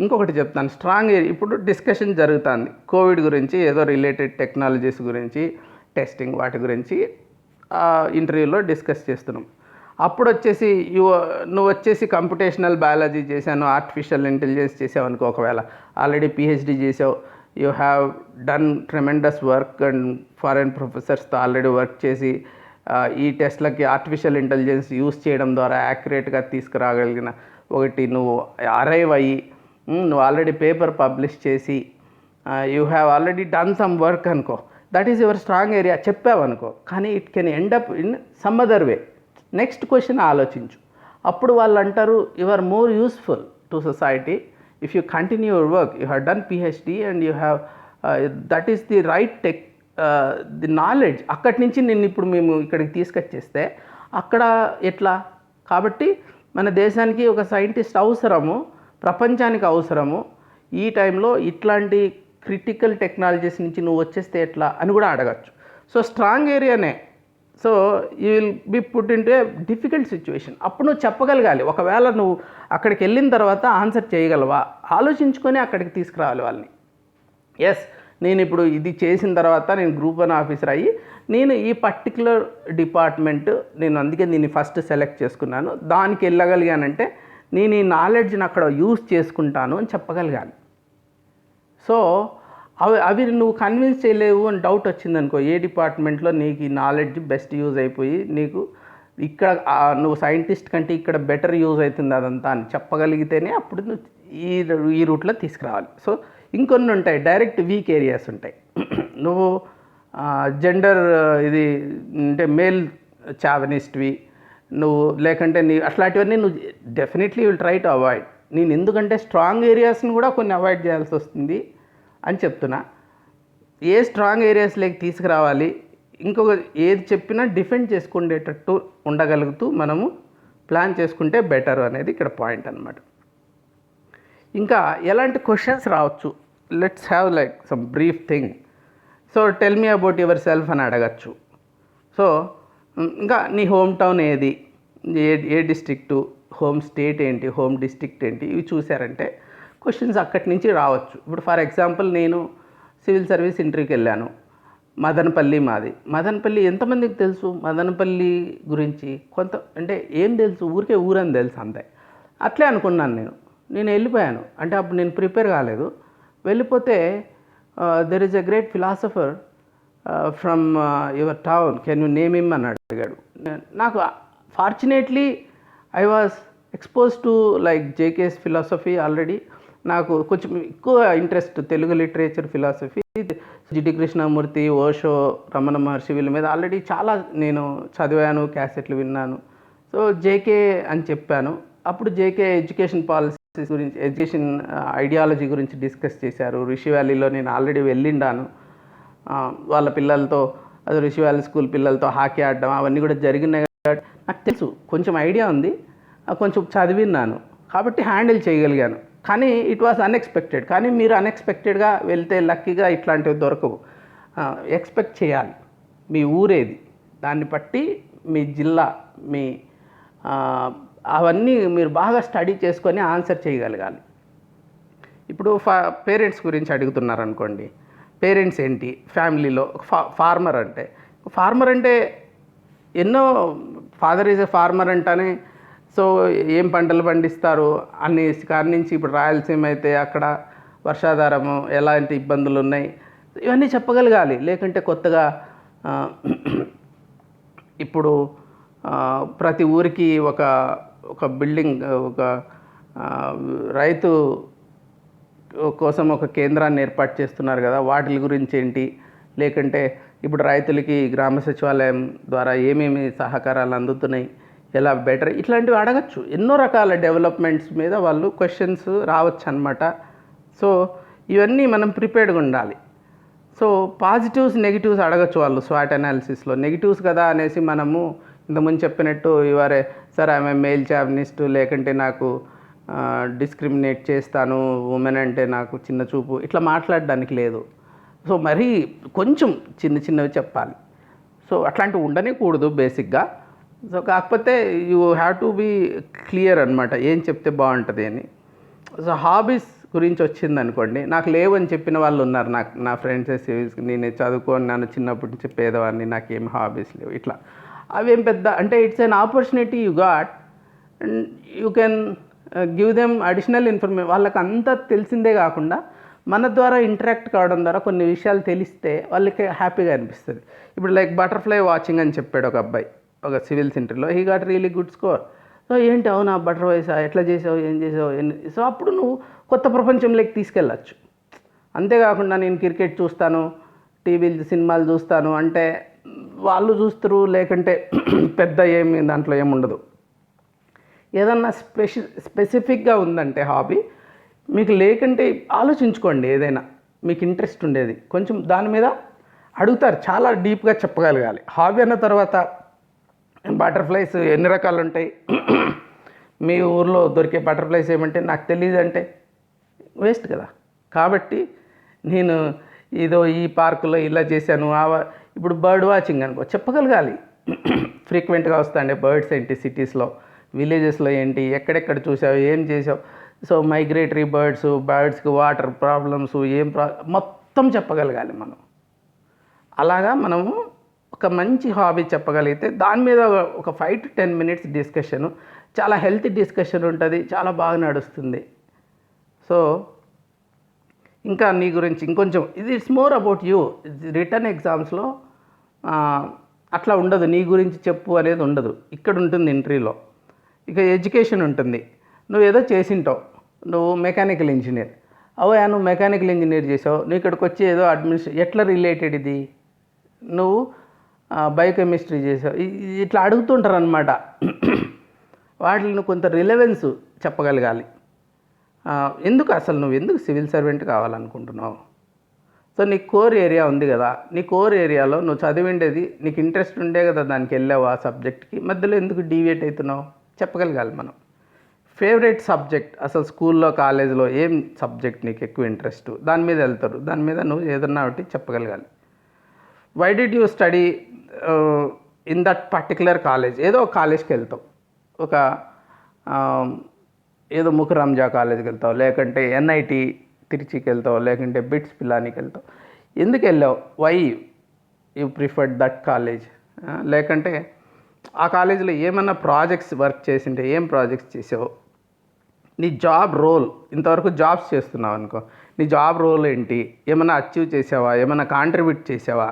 Speaker 1: ఇంకొకటి చెప్తాను. స్ట్రాంగ్ ఏరియా, ఇప్పుడు డిస్కషన్ జరుగుతుంది కోవిడ్ గురించి, ఏదో రిలేటెడ్ టెక్నాలజీస్ గురించి, టెస్టింగ్ వాటి గురించి ఇంటర్వ్యూలో డిస్కస్ చేస్తున్నాం. అప్పుడు వచ్చేసి నువ్వు వచ్చేసి కంప్యూటేషనల్ బయాలజీ చేశాను, ఆర్టిఫిషియల్ ఇంటెలిజెన్స్ చేసావు అనుకో, ఒకవేళ ఆల్రెడీ పిహెచ్డి చేసావు, you have done tremendous work and foreign ప్రొఫెసర్స్తో ఆల్రెడీ వర్క్ చేసి ఈ టెస్ట్లకి ఆర్టిఫిషియల్ ఇంటెలిజెన్స్ యూస్ చేయడం ద్వారా యాక్యురేట్గా తీసుకురాగలిగిన ఒకటి నువ్వు అరైవ్ అయ్యి నువ్వు ఆల్రెడీ పేపర్ పబ్లిష్ చేసి you have already done some work అనుకో, that is your strong area చెప్పావు అనుకో. కానీ it can end up in some other way. Next question ఆలోచించు. అప్పుడు వాళ్ళు అంటారు, you are more useful to society if you continue your work, you have done PhD and you have that is the right the knowledge. అక్కడి నుంచి నేను ఇప్పుడు మేము ఇక్కడికి తీసుకొచ్చేస్తే అక్కడ ఎట్లా? కాబట్టి మన దేశానికి ఒక సైంటిస్ట్ అవసరము, ప్రపంచానికి అవసరము. ఈ టైంలో ఇట్లాంటి క్రిటికల్ టెక్నాలజీస్ నుంచి నువ్వు వచ్చేస్తే ఎట్లా అని కూడా అడగచ్చు. సో స్ట్రాంగ్ ఏరియానే. So you will be put in to a difficult situation. అప్పుడు నువ్వు చెప్పగలగాలి. ఒకవేళ నువ్వు అక్కడికి వెళ్ళిన తర్వాత ఆన్సర్ చేయగలవా ఆలోచించుకొని అక్కడికి తీసుకురావాలి వాళ్ళని. ఎస్, నేను ఇప్పుడు ఇది చేసిన తర్వాత నేను గ్రూప్ 1 ఆఫీసర్ అయ్యి నేను ఈ పర్టికులర్ డిపార్ట్మెంట్, నేను అందుకే దీన్ని ఫస్ట్ సెలెక్ట్ చేసుకున్నాను, దానికి వెళ్ళగలిగానంటే నేను ఈ నాలెడ్జ్ని అక్కడ యూజ్ చేసుకుంటాను అని చెప్పగలగాలి. సో అవి నువ్వు కన్విన్స్ చేయలేవు అని డౌట్ వచ్చిందనుకో, ఏ డిపార్ట్మెంట్లో నీకు ఈ నాలెడ్జ్ బెస్ట్ యూజ్ అయిపోయి నీకు ఇక్కడ నువ్వు సైంటిస్ట్ కంటే ఇక్కడ బెటర్ యూజ్ అవుతుంది అదంతా అని చెప్పగలిగితేనే అప్పుడు నువ్వు ఈ రూట్లో తీసుకురావాలి. సో ఇంకొన్ని ఉంటాయి, డైరెక్ట్ వీక్ ఏరియాస్ ఉంటాయి. నువ్వు జెండర్ ఇది అంటే మేల్ చావనిస్ట్వి నువ్వు, లేకంటే అట్లాంటివన్నీ నువ్వు definitely will try to avoid. నేను ఎందుకంటే స్ట్రాంగ్ ఏరియాస్ని కూడా కొన్ని అవాయిడ్ చేయాల్సి వస్తుంది అని చెప్తున్నా. ఏ స్ట్రాంగ్ ఏరియాస్లోకి తీసుకురావాలి, ఇంకొక ఏది చెప్పినా డిఫెండ్ చేసుకునేటట్టు ఉండగలుగుతూ మనము ప్లాన్ చేసుకుంటే బెటర్ అనేది ఇక్కడ పాయింట్ అనమాట. ఇంకా ఎలాంటి క్వశ్చన్స్ రావచ్చు, let's have like some brief thing. So tell me about your self అని అడగచ్చు. సో ఇంకా నీ హోమ్ టౌన్ ఏది, ఏ డిస్ట్రిక్టు, హోమ్ స్టేట్ ఏంటి, హోమ్ డిస్ట్రిక్ట్ ఏంటి, ఇవి చూసారంటే క్వశ్చన్స్ అక్కడి నుంచి రావచ్చు. ఇప్పుడు ఫర్ ఎగ్జాంపుల్ నేను సివిల్ సర్వీస్ ఇంటర్వ్యూకి వెళ్ళాను, మదనపల్లి మాది. మదనపల్లి ఎంతమందికి తెలుసు మదనపల్లి గురించి? కొంత అంటే ఏం తెలుసు, ఊరికే ఊరని తెలుసు అంతే. అట్లే అనుకున్నాను నేను వెళ్ళిపోయాను. అంటే అప్పుడు నేను ప్రిపేర్ కాలేదు. వెళ్ళిపోతే there is a great philosopher from your town, can you name him అని అడిగాడు. నాకు fortunately I was expose to like JK's philosophy already. నాకు కొంచెం ఎక్కువ interest Telugu literature, philosophy, Jiddu Krishnamurti, Osho, Ramana Maharshi వీళ్ళ మీద ఆల్రెడీ చాలా నేను చదివాను, క్యాసెట్లు విన్నాను. సో జేకే అని చెప్పాను. అప్పుడు జేకే ఎడ్యుకేషన్ పాలసీస్ గురించి, ఎడ్యుకేషన్ ఐడియాలజీ గురించి డిస్కస్ చేశారు. రిషి వ్యాలీలో నేను ఆల్రెడీ వెళ్ళిండాను. వాళ్ళ పిల్లలతో, అది రిషి వ్యాలీ స్కూల్ పిల్లలతో హాకీ ఆడడం అవన్నీ కూడా జరిగినాయి కాబట్టి నాకు తెలుసు, కొంచెం ఐడియా ఉంది, కొంచెం చదివిన్నాను కాబట్టి హ్యాండిల్ చేయగలిగాను. కానీ ఇట్ వాజ్ అన్ఎక్స్పెక్టెడ్. కానీ మీరు అన్ఎక్స్పెక్టెడ్గా వెళ్తే లక్కీగా ఇట్లాంటివి దొరకవు. ఎక్స్పెక్ట్ చేయాలి మీ ఊరేది, దాన్ని బట్టి మీ జిల్లా, మీ అవన్నీ మీరు బాగా స్టడీ చేసుకొని ఆన్సర్ చేయగలగాలి. ఇప్పుడు పేరెంట్స్ గురించి అడుగుతున్నారనుకోండి. పేరెంట్స్ ఏంటి ఫ్యామిలీలో? ఫార్మర్ అంటే ఎన్నో, ఫాదర్ ఈజ్ ఎ ఫార్మర్ అంటానే. సో ఏం పంటలు పండిస్తారు అనే కాడి నుంచి, ఇప్పుడు రాయలసీమ అయితే అక్కడ వర్షాధారము, ఎలాంటి ఇబ్బందులు ఉన్నాయి, ఇవన్నీ చెప్పగలగాలి. లేకుంటే కొత్తగా ఇప్పుడు ప్రతి ఊరికి ఒక బిల్డింగ్, ఒక రైతు కోసం ఒక కేంద్రాన్ని ఏర్పాటు చేస్తున్నారు కదా, వాటి గురించి ఏంటి? లేకుంటే ఇప్పుడు రైతులకి గ్రామ సచివాలయం ద్వారా ఏమేమి సహకారాలు అందుతున్నాయి, ఎలా బెటర్, ఇట్లాంటివి అడగచ్చు. ఎన్నో రకాల డెవలప్మెంట్స్ మీద వాళ్ళు క్వశ్చన్స్ రావచ్చు అనమాట. సో ఇవన్నీ మనం ప్రిపేర్డ్గా ఉండాలి. సో పాజిటివ్స్, నెగిటివ్స్ అడగచ్చు వాళ్ళు స్వాట్ అనాలిసిస్లో. నెగిటివ్స్ కదా అనేసి మనము ఇంతకుముందు చెప్పినట్టు ఇవరే సార్ ఆమె మేల్ చావినిస్ట్, లేకుంటే నాకు డిస్క్రిమినేట్ చేస్తాను, ఉమెన్ అంటే నాకు చిన్న చూపు, ఇట్లా మాట్లాడడానికి లేదు. సో మరీ కొంచెం చిన్నవి చెప్పాలి. సో అట్లాంటివి ఉండనే కూడదు బేసిక్గా. సో కాకపోతే you have to be clear అనమాట, ఏం చెప్తే బాగుంటుంది అని. సో హాబీస్ గురించి వచ్చింది అనుకోండి, నాకు లేవని చెప్పిన వాళ్ళు ఉన్నారు. నా ఫ్రెండ్స్ నేను చదువుకొని నన్ను చిన్నప్పటి నుంచి పేదవాడిని, నాకేం హాబీస్ లేవు, ఇట్లా అవేం పెద్ద అంటే it's an opportunity you got and you can give them additional information. వాళ్ళకి అంతా తెలిసిందే కాకుండా మన ద్వారా ఇంటరాక్ట్ కావడం ద్వారా కొన్ని విషయాలు తెలిస్తే వాళ్ళకి హ్యాపీగా అనిపిస్తుంది. ఇప్పుడు లైక్ బటర్ఫ్లై వాచింగ్ అని చెప్పాడు ఒక అబ్బాయి ఒక సివిల్స్ ఇంటర్వ్యూలో, he got really good score. So ఏంటి, అవునా బటర్ఫ్లైస్ ఎట్లా చేసావు, ఏం చేసావు, సో అప్పుడు నువ్వు కొత్త ప్రపంచంలోకి తీసుకెళ్ళచ్చు. అంతేకాకుండా నేను క్రికెట్ చూస్తాను, టీవీలు సినిమాలు చూస్తాను అంటే వాళ్ళు చూస్తారు, లేకుంటే పెద్ద ఏమి దాంట్లో ఏముండదు. ఏదన్నా స్పెసిఫిక్గా ఉందంటే హాబీ మీకు, లేకుంటే ఆలోచించుకోండి ఏదైనా మీకు ఇంట్రెస్ట్ ఉండేది, కొంచెం దాని మీద అడుగుతారు, చాలా డీప్గా చెప్పగలగాలి. హాబీ అన్న తర్వాత బటర్ఫ్లైస్ ఎన్ని రకాలు ఉంటాయి, మీ ఊర్లో దొరికే బటర్ఫ్లైస్ ఏమంటే నాకు తెలియదు అంటే వేస్ట్ కదా. కాబట్టి నేను ఏదో ఈ పార్కులో ఇలా చేశాను, ఇప్పుడు బర్డ్ వాచింగ్ అనుకో చెప్పగలగాలి. ఫ్రీక్వెంట్గా వస్తాయండి బర్డ్స్ ఏంటి, సిటీస్లో విలేజెస్లో ఏంటి, ఎక్కడెక్కడ చూసావు, ఏం చేసావు. సో మైగ్రేటరీ బర్డ్స్కి వాటర్ ప్రాబ్లమ్స్ మొత్తం చెప్పగలగాలి మనం. అలాగా మనము ఒక మంచి హాబీ చెప్పగలిగితే దాని మీద ఒక 5 to 10 minutes డిస్కషను, చాలా హెల్తీ డిస్కషన్ ఉంటుంది, చాలా బాగా నడుస్తుంది. సో ఇంకా నీ గురించి ఇంకొంచెం, ఇది it's more about you. Return ఎగ్జామ్స్లో అట్లా ఉండదు, నీ గురించి చెప్పు అనేది ఉండదు. ఇక్కడ ఉంటుంది ఇంటర్వ్యూలో. ఇక ఎడ్యుకేషన్ ఉంటుంది. నువ్వు ఏదో చేసింటావు, నువ్వు మెకానికల్ ఇంజనీర్ అవయా, నువ్వు మెకానికల్ ఇంజనీర్ చేసావు, నువ్వు ఇక్కడికి వచ్చి ఏదో ఎట్లా రిలేటెడ్ ఇది, నువ్వు బయోకెమిస్ట్రీ చేసావు, ఇట్లా అడుగుతుంటారు అనమాట. వాటిని కొంత రిలవెన్స్ చెప్పగలగాలి. ఎందుకు అసలు నువ్వు ఎందుకు సివిల్ సర్వెంట్ కావాలనుకుంటున్నావు? సో నీ కోర్ ఏరియా ఉంది కదా, నీ కోర్ ఏరియాలో నువ్వు చదివిండేది నీకు ఇంట్రెస్ట్ ఉండే కదా, దానికి వెళ్ళావు ఆ సబ్జెక్ట్కి, మధ్యలో ఎందుకు డీవియేట్ అవుతున్నావు చెప్పగలగాలి మనం. ఫేవరెట్ సబ్జెక్ట్ అసలు స్కూల్లో కాలేజీలో ఏం సబ్జెక్ట్ నీకు ఎక్కువ ఇంట్రెస్ట్, దాని మీద వెళ్తారు, దాని మీద నువ్వు ఏదన్నా ఒకటి చెప్పగలగాలి. Why did you study in that particular college, ఏదో ఒక కాలేజ్కి వెళ్తావు, ఒక ఏదో ముఖరంజా కాలేజ్కి వెళ్తావు, లేకుంటే ఎన్ఐటి తిరుచికి వెళ్తావు, లేకుంటే బిట్స్ పిల్లానికి వెళ్తావు, ఎందుకు వెళ్ళావు, why you preferred that college, లేకంటే ఆ కాలేజీలో ఏమన్నా ప్రాజెక్ట్స్ వర్క్ చేసింటే ఏం ప్రాజెక్ట్స్ చేసావు, నీ జాబ్ రోల్, ఇంతవరకు జాబ్స్ చేస్తున్నావు అనుకో, నీ జాబ్ రోల్ ఏంటి, ఏమైనా అచీవ్ చేసావా, ఏమైనా కాంట్రిబ్యూట్ చేసావా,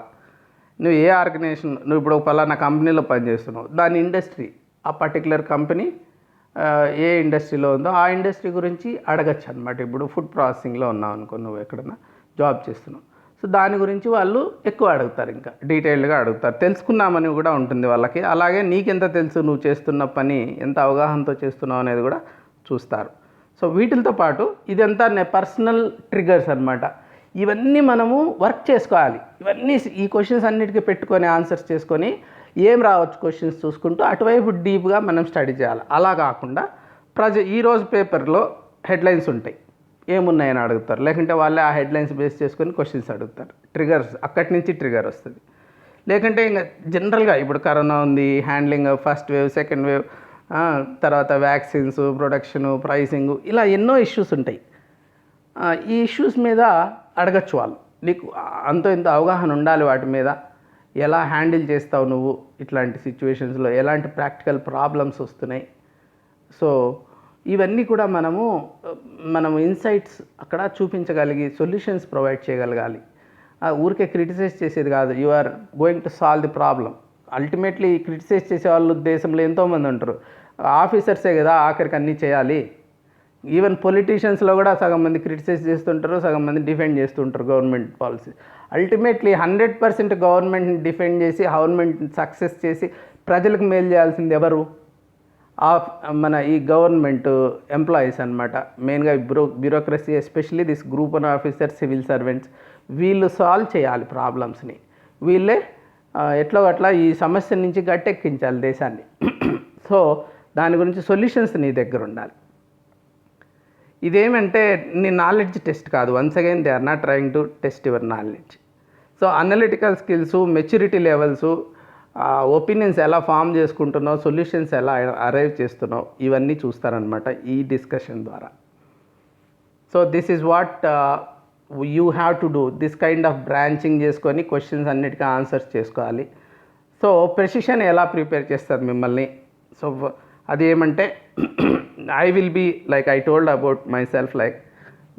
Speaker 1: నువ్వు ఏ ఆర్గనైజేషన్, నువ్వు ఇప్పుడు పలానా కంపెనీలో పనిచేస్తున్నావు, దాని ఇండస్ట్రీ, ఆ పర్టికులర్ కంపెనీ ఏ ఇండస్ట్రీలో ఉందో ఆ ఇండస్ట్రీ గురించి అడగచ్చు అనమాట. ఇప్పుడు ఫుడ్ ప్రాసెసింగ్లో ఉన్నావు అనుకో, నువ్వు ఎక్కడన్నా జాబ్ చేస్తున్నావు, సో దాని గురించి వాళ్ళు ఎక్కువ అడుగుతారు, ఇంకా డీటెయిల్డ్గా అడుగుతారు, తెలుసుకున్నామని కూడా ఉంటుంది వాళ్ళకి. అలాగే నీకెంత తెలుసు, నువ్వు చేస్తున్న పని ఎంత అవగాహనతో చేస్తున్నావు అనేది కూడా చూస్తారు. సో వీటితో పాటు ఇదంతా పర్సనల్ ట్రిగర్స్ అనమాట. ఇవన్నీ మనము వర్క్ చేసుకోవాలి. ఇవన్నీ ఈ క్వశ్చన్స్ అన్నిటికీ పెట్టుకొని ఆన్సర్స్ చేసుకొని ఏం రావచ్చు క్వశ్చన్స్ చూసుకుంటూ అటువైపు డీప్గా మనం స్టడీ చేయాలి. అలా కాకుండా ఈరోజు పేపర్లో హెడ్లైన్స్ ఉంటాయి, ఏమున్నాయని అడుగుతారు, లేకుంటే వాళ్ళే ఆ హెడ్లైన్స్ బేస్ చేసుకొని క్వశ్చన్స్ అడుగుతారు. ట్రిగర్స్ అక్కడి నుంచి ట్రిగర్ వస్తుంది. లేకుంటే ఇంకా జనరల్గా ఇప్పుడు కరోనా ఉంది, handling, first wave, second wave, తర్వాత వ్యాక్సిన్స్, ప్రొడక్షను, ప్రైసింగు, ఇలా ఎన్నో ఇష్యూస్ ఉంటాయి. ఈ ఇష్యూస్ మీద అడగచ్చు వాళ్ళు. నీకు అంతో ఇంత అవగాహన ఉండాలి వాటి మీద. ఎలా హ్యాండిల్ చేస్తావు నువ్వు ఇట్లాంటి సిచ్యువేషన్స్లో, ఎలాంటి ప్రాక్టికల్ ప్రాబ్లమ్స్ వస్తున్నాయి. సో ఇవన్నీ కూడా మనము ఇన్సైట్స్ అక్కడ చూపించగలిగి సొల్యూషన్స్ ప్రొవైడ్ చేయగలగాలి. ఊరికే క్రిటిసైజ్ చేసేది కాదు, you are going to solve the problem. Ultimately criticise చేసే వాళ్ళు దేశంలో ఎంతోమంది ఉంటారు. ఆఫీసర్సే కదా ఆఖరికి అన్నీ చేయాలి. ఈవెన్ పొలిటీషియన్స్లో కూడా సగం మంది క్రిటిసైజ్ చేస్తుంటారు, సగం మంది డిఫెండ్ చేస్తుంటారు గవర్నమెంట్ పాలసీ. అల్టిమేట్లీ 100% గవర్నమెంట్ని డిఫెండ్ చేసి, గవర్నమెంట్ సక్సెస్ చేసి ప్రజలకు మేలు చేయాల్సింది ఎవరు? మన ఈ గవర్నమెంట్ ఎంప్లాయీస్ అనమాట. మెయిన్గా bureaucracy, especially this group 1 officers, civil servants, వీళ్ళు సాల్వ్ చేయాలి ప్రాబ్లమ్స్ని. వీళ్ళే ఎట్లా అట్లా ఈ సమస్య నుంచి గట్టెక్కించాలి దేశాన్ని. సో దాని గురించి సొల్యూషన్స్ నీ దగ్గర ఉండాలి. ఇదేమంటే నీ నాలెడ్జ్ టెస్ట్ కాదు. Once again they are not trying to test your knowledge. So analytical skills, maturity levels, opinions ఎలా ఫామ్ చేసుకుంటున్నావు, సొల్యూషన్స్ ఎలా అరైవ్ చేస్తున్నావు, ఇవన్నీ చూస్తారనమాట ఈ డిస్కషన్ ద్వారా. So this is what you have to do. This kind of branching చేసుకొని క్వశ్చన్స్ అన్నిటికీ ఆన్సర్స్ చేసుకోవాలి. సో ప్రెసిషన్ ఎలా ప్రిపేర్ చేస్తారు మిమ్మల్ని? సో అది ఏమంటే I will be, like I told about myself, like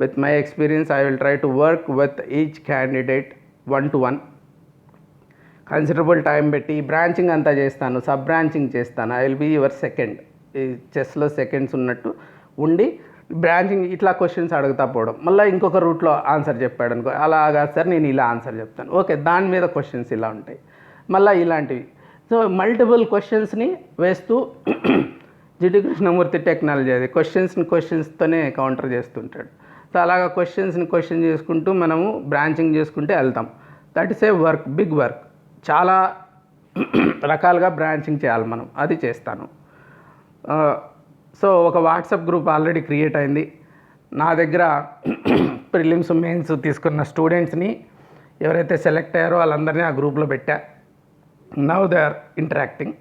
Speaker 1: with my experience I will try to work with each candidate one to one, considerable time పెట్టి బ్రాంచింగ్ అంతా చేస్తాను, సబ్ బ్రాంచింగ్ చేస్తాను. I will be your second, ఈ చెస్లో సెకండ్స్ ఉన్నట్టు ఉండి బ్రాంచింగ్ ఇట్లా క్వశ్చన్స్ అడుగుతా పోవడం. మళ్ళీ ఇంకొక రూట్లో ఆన్సర్ చెప్పాడు అనుకో, అలాగా సార్ నేను ఇలా ఆన్సర్ చెప్తాను, ఓకే దాని మీద క్వశ్చన్స్ ఇలా ఉంటాయి, మళ్ళీ ఇలాంటివి. సో మల్టిపుల్ క్వశ్చన్స్ని వేస్తూ జిడ్డు కృష్ణమూర్తి టెక్నాలజీ, అది క్వశ్చన్స్తోనే కౌంటర్ చేస్తుంటాడు. సో అలాగా క్వశ్చన్ చేసుకుంటూ మనము బ్రాంచింగ్ చేసుకుంటే వెళ్తాం. That is a work, big work. చాలా రకాలుగా బ్రాంచింగ్ చేయాలి మనం, అది చేస్తాను. సో ఒక వాట్సాప్ గ్రూప్ ఆల్రెడీ క్రియేట్ అయింది. నా దగ్గర ప్రిలిమ్స్, మెయిన్స్ తీసుకున్న స్టూడెంట్స్ని ఎవరైతే సెలెక్ట్ అయ్యారో వాళ్ళందరినీ ఆ గ్రూప్లో పెట్టా. Now they are interacting.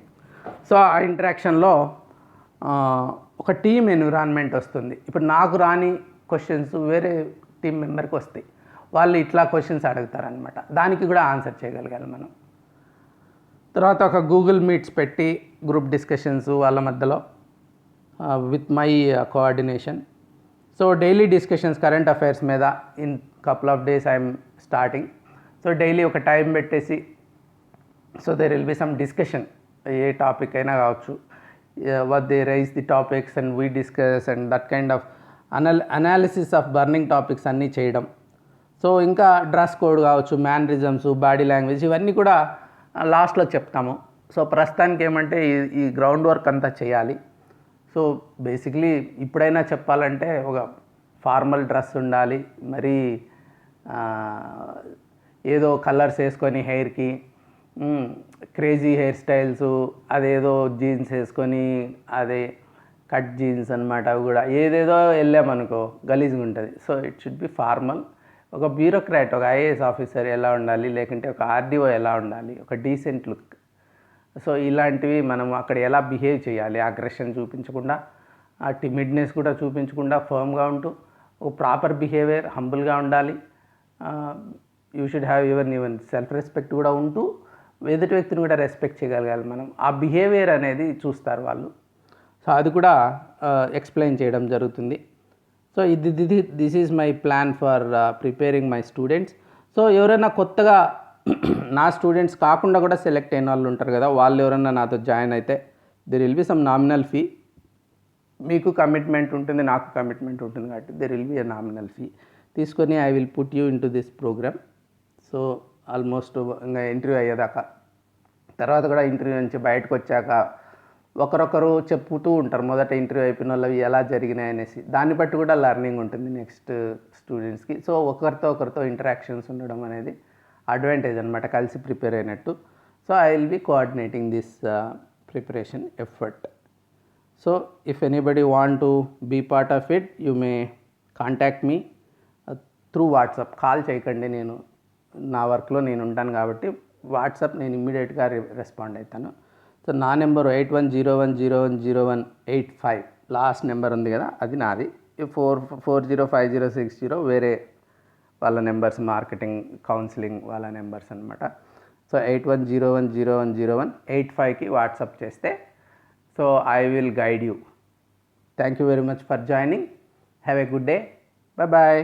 Speaker 1: So ఆ ఇంటరాక్షన్లో ఒక టీమ్ ఎన్విరాన్మెంట్ వస్తుంది. ఇప్పుడు నాకు రాని క్వశ్చన్స్ వేరే టీం మెంబర్కి వస్తాయి, వాళ్ళు ఇట్లా క్వశ్చన్స్ అడుగుతారనమాట. దానికి కూడా ఆన్సర్ చేయగలగాలి మనం. తర్వాత ఒక గూగుల్ మీట్స్ పెట్టి గ్రూప్ డిస్కషన్స్ వాళ్ళ మధ్యలో with my coordination. So daily discussions current affairs మీద in couple of days I'm starting. So daily ఒక టైం పెట్టేసి, so there will be some discussion, ఏ టాపిక్ అయినా కావచ్చు, what they raise the topics and we discuss and that kind of analysis of burning topics అన్నీ చేయడం. సో ఇంకా డ్రెస్ కోడ్ కావచ్చు, మ్యానరిజమ్స్, బాడీ లాంగ్వేజ్, ఇవన్నీ కూడా లాస్ట్లో చెప్తాము. సో ప్రస్తుతానికి ఏమంటే ఈ గ్రౌండ్ వర్క్ అంతా చేయాలి. సో బేసిక్లీ ఇప్పుడైనా చెప్పాలంటే ఒక ఫార్మల్ డ్రెస్ ఉండాలి, మరి ఏదో కలర్స్ వేసుకొని హెయిర్కి క్రేజీ హెయిర్ స్టైల్స్, అదేదో జీన్స్ వేసుకొని అదే కట్ జీన్స్ అనమాట, అవి కూడా ఏదేదో వెళ్ళామనుకో గలీజ్గా ఉంటుంది. So it should be formal. ఒక బ్యూరోక్రాట్, ఒక ఐఏఎస్ ఆఫీసర్ ఎలా ఉండాలి, లేకుంటే ఒక ఆర్డీఓ ఎలా ఉండాలి, ఒక డీసెంట్ లుక్. సో ఇలాంటివి మనం అక్కడ ఎలా బిహేవ్ చేయాలి, అగ్రెషన్ చూపించకుండా, ఆ టిమిడ్నెస్ కూడా చూపించకుండా, ఫర్మ్గా ఉంటూ ఒక ప్రాపర్ బిహేవియర్, హంబుల్గా ఉండాలి. You should have even self respect కూడా ఉంటూ ఎదుటి వ్యక్తిని కూడా రెస్పెక్ట్ చేయగలగాలి మనం. ఆ బిహేవియర్ అనేది చూస్తారు వాళ్ళు. సో అది కూడా ఎక్స్ప్లెయిన్ చేయడం జరుగుతుంది. So this is my plan for preparing my students. So ఎవరైనా కొత్తగా నా స్టూడెంట్స్ కాకుండా కూడా సెలెక్ట్ అయిన వాళ్ళు ఉంటారు కదా, వాళ్ళు ఎవరైనా నాతో జాయిన్ అయితే there will be some nominal fee. మీకు కమిట్మెంట్ ఉంటుంది, నాకు కమిట్మెంట్ ఉంటుంది, కాబట్టి there will be a nominal fee తీసుకొని I will put you into this programme. So almost ఇంకా ఇంటర్వ్యూ అయ్యేదాకా, తర్వాత కూడా ఇంటర్వ్యూ నుంచి బయటకు వచ్చాక ఒకరొకరు చెప్పుతూ ఉంటారు మొదట ఇంటర్వ్యూ అయిపోయిన వాళ్ళు ఎలా జరిగినాయి అనేసి. దాన్ని బట్టి కూడా లెర్నింగ్ ఉంటుంది నెక్స్ట్ స్టూడెంట్స్కి. సో ఒకరితో ఇంటరాక్షన్స్ ఉండడం అనేది అడ్వాంటేజ్ అనమాట, కలిసి ప్రిపేర్ అయినట్టు. So I will be coordinating this preparation effort. So if anybody want to be part of it, you may contact me through WhatsApp. Call చేయకండి, నేను నా వర్క్లో నేను ఉంటాను కాబట్టి వాట్సాప్ నేను ఇమ్మీడియట్గా రెస్పాండ్ అవుతాను. సో నా నెంబర్ 8101010185 లాస్ట్ నెంబర్ ఉంది కదా, అది నాది. 405060 వేరే వాళ్ళ నెంబర్స్, మార్కెటింగ్ కౌన్సిలింగ్ వాళ్ళ నెంబర్స్ అనమాట. సో 8101010185కి వాట్సాప్ చేస్తే so I will guide you. Thank you very much for joining. Have a good day. Bye.